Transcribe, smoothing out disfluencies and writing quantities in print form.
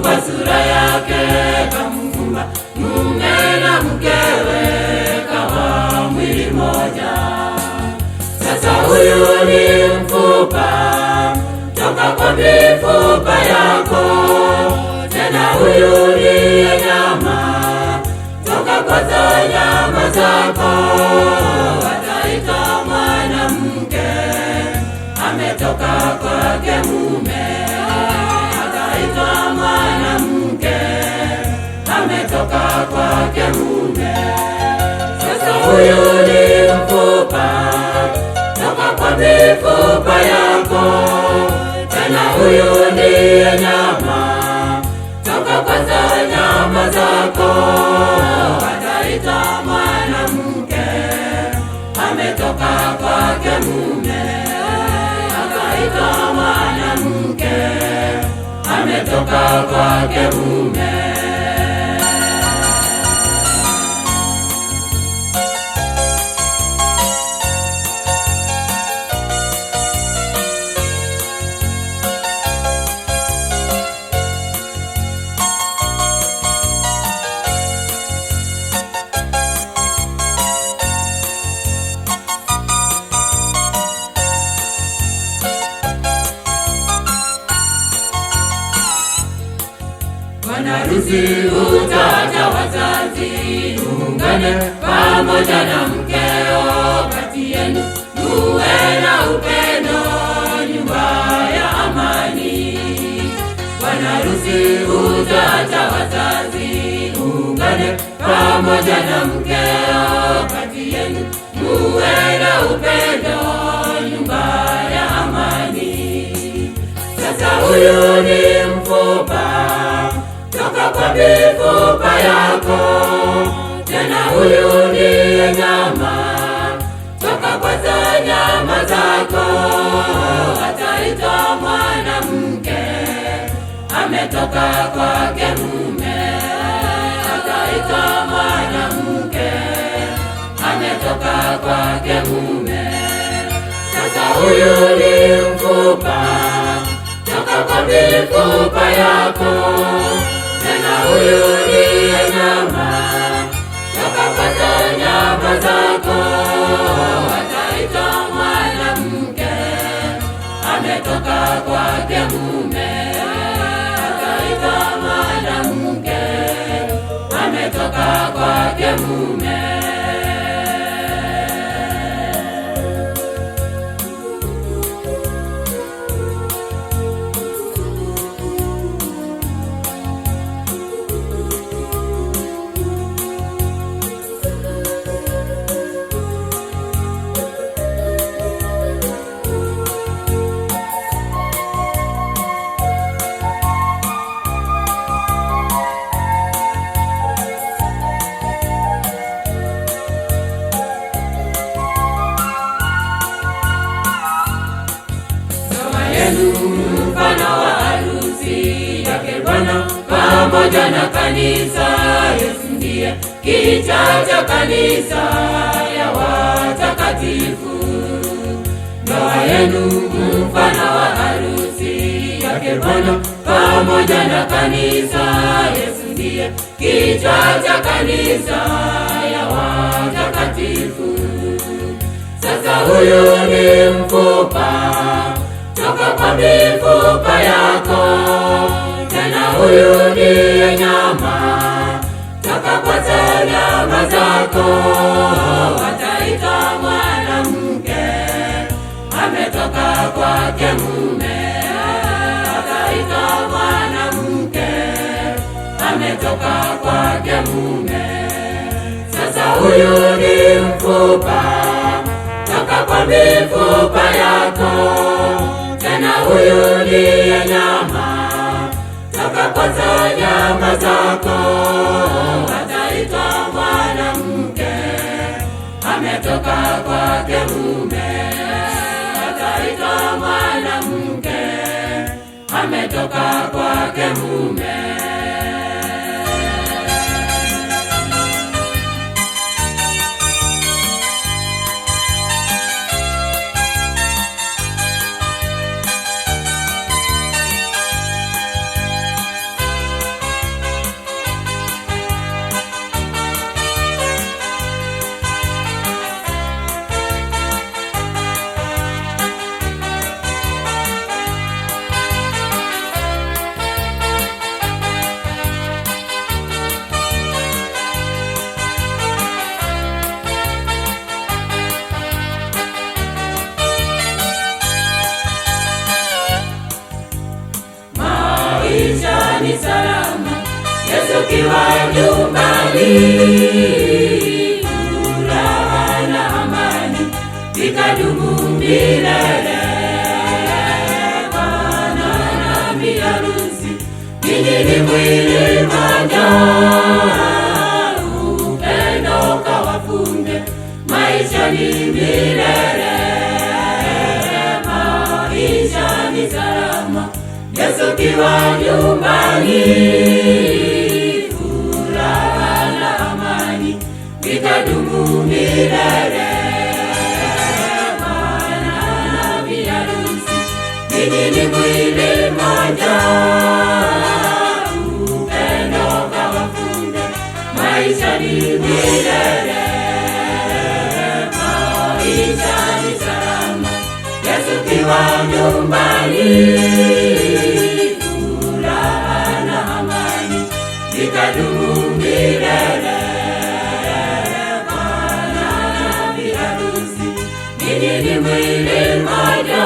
kwa sura yake kamuumba mume na mkewe kawa mwili moja. Sasa huyu ni mfupa toka kwa mifupa yako, tena huyu ni nyama toka kwa nyama zako. Ataitwa mwanamke ametoka kwake mume, ataitwa mwanamke ametoka kwake mume. Sasa huyu ni mfupa toka kwa mifupa yako, tena huyu ni nyama toka kwa nyama zako. Ataitwa mwanamke ametoka kwake mume, ataitwa mwanamke ametoka kwake mume. Bwana harusi utaacha wazazi, muungane pamoja na mkeo, kati yenu muwe na upendo, nyumba ya amani. Bwana harusi utaacha wazazi, muungane pamoja na mkeo, kati yenu muwe na upendo, nyumba ya amani. Sasa huyu ni mfupa toka kwa mifupa yako, tena huyu ni nyama toka kwa nyama zako. Ataitwa mwanamke ametoka kwake mume, ataitwa mwanamke ametoka kwake mume. Sasa huyu ni mfupa toka kwa mifupa yako, tena huyu ni nyama toka kwa nyama zako. Ataitwa mwanamke ametoka kwake mume, ataitwa mwanamke ametoka kwake mume. Mfano wa harusi yake Bwana pamoja na kanisa. Yesu ndiye kichwa cha kanisa ya watakatifu. Ndoa yenu mfano wa harusi yake Bwana pamoja na kanisa. Yesu ndiye kichwa cha kanisa ya watakatifu. Sasa huyu ni mfupa toka kwa mifupa yako, tena huyu ni nyama toka kwa nyama zako. Ataitwa mwanamke ametoka kwake mume, ataitwa mwanamke ametoka kwake mume. Sasa huyu ni mfupa toka kwa mifupa yako, tena huyu ni nyama toka kwa nyama zako. Ataitwa mwanamke ametoka kwake mume, ataitwa mwanamke ametoka kwake mume. ni salama. Yesu kiwa nyumbani, furaha na amani vikadumu milele. Bwana na biharusi, ninyi ni mwili mmoja, upendo kawafunge, maisha ni milele. Maisha ni salama, Yesu kiwa nyumbani, furaha na amani vikadumu milele. Bwana na biharusi, ninyi ni mwili mmoja, upendo kawafunge, maisha ni milele. Maisha ni salama, Yesu kiwa nyumbani, furaha na amani vikadumu milele. Bwana na biharusi, ninyi ni mwili mmoja.